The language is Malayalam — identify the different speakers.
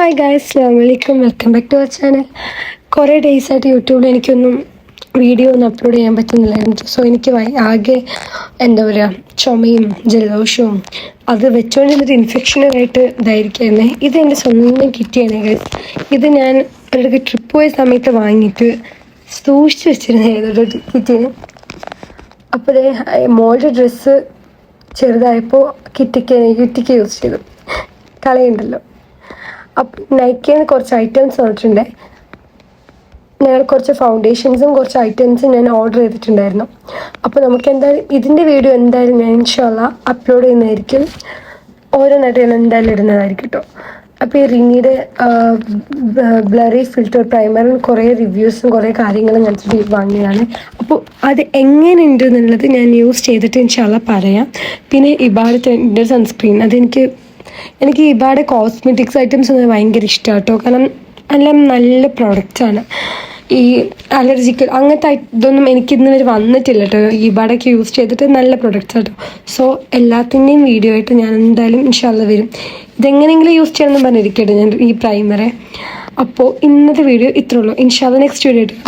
Speaker 1: ഹായ് ഗായ്സ്, അസ്സലാമു അലൈക്കും. Welcome back to our channel. കുറേ ഡേയ്സായിട്ട് യൂട്യൂബിൽ എനിക്കൊന്നും വീഡിയോ ഒന്നും അപ്ലോഡ് ചെയ്യാൻ പറ്റുന്നില്ലായിരുന്നു. സോ എനിക്ക് ആകെ എന്താ പറയുക, ചുമയും ജലദോഷവും അത് വെച്ചുകൊണ്ടിരുന്നിട്ട് ഇൻഫെക്ഷനുമായിട്ട് ഇതായിരിക്കുമായിരുന്നേ. ഇത് എൻ്റെ സ്വന്തം കിറ്റിയാണ് ഗൈസ്. ഇത് ഞാൻ ഒരിടയ്ക്ക് ട്രിപ്പ് പോയ സമയത്ത് വാങ്ങിയിട്ട് സൂക്ഷിച്ച് വെച്ചിരുന്നായിരുന്നു ഒരു കിറ്റിന്. അപ്പോൾ മോളുടെ ഡ്രസ്സ് ചെറുതായപ്പോൾ കിറ്റിക്ക് യൂസ് ചെയ്തു, കളയുണ്ടല്ലോ. അപ്പം നൈക്കിയിൽ നിന്ന് കുറച്ച് ഐറ്റംസ് വന്നിട്ടുണ്ട്. ഞാൻ കുറച്ച് ഫൗണ്ടേഷൻസും കുറച്ച് ഐറ്റംസും ഞാൻ ഓർഡർ ചെയ്തിട്ടുണ്ടായിരുന്നു. അപ്പോൾ നമുക്ക് എന്തായാലും ഇതിൻ്റെ വീഡിയോ എന്തായാലും ഞാൻ ഇൻഷാ അല്ലാഹ് അപ്ലോഡ് ചെയ്യുന്നതായിരിക്കും. ഓരോന്നായിട്ട് ഞാൻ എന്തായാലും ഇടുന്നതായിരിക്കും കേട്ടോ. അപ്പോൾ ഈ റിനിയുടെ ബ്ലറി ഫിൽറ്റർ പ്രൈമറിന് കുറേ റിവ്യൂസും കുറേ കാര്യങ്ങളും ഞാൻ വാങ്ങിയതാണ്. അപ്പോൾ അത് എങ്ങനെയുണ്ട് എന്നുള്ളത് ഞാൻ യൂസ് ചെയ്തിട്ട് ഇൻഷാ അല്ലാഹ് പറയാം. പിന്നെ ഇബാഡത്തിൻ്റെ സൺസ്ക്രീൻ, എനിക്ക് ഇബാടെ കോസ്മെറ്റിക്സ് ഐറ്റംസ് ഒന്നും ഭയങ്കര ഇഷ്ടമാണ് കേട്ടോ. കാരണം എല്ലാം നല്ല പ്രോഡക്റ്റ്സാണ്. ഈ അലർജിക്കൽ അങ്ങനത്തെ ഇതൊന്നും എനിക്കിന്ന് വരെ വന്നിട്ടില്ല കേട്ടോ. ഇബാഡൊക്കെ യൂസ് ചെയ്തിട്ട് നല്ല പ്രോഡക്റ്റ്സ് കേട്ടോ. സോ എല്ലാത്തിൻ്റെയും വീഡിയോ ആയിട്ട് ഞാൻ എന്തായാലും ഇൻഷാ അല്ലാഹ് വരും. ഇതെങ്ങനെയെങ്കിലും യൂസ് ചെയ്യണമെന്ന് പറഞ്ഞിരിക്കട്ടെ ഞാൻ ഈ പ്രൈമറെ. അപ്പോൾ ഇന്നത്തെ വീഡിയോ ഇത്രേ ഉള്ളൂ. ഇൻഷാ അല്ലാഹ് നെക്സ്റ്റ് വീഡിയോ ആയിട്ട്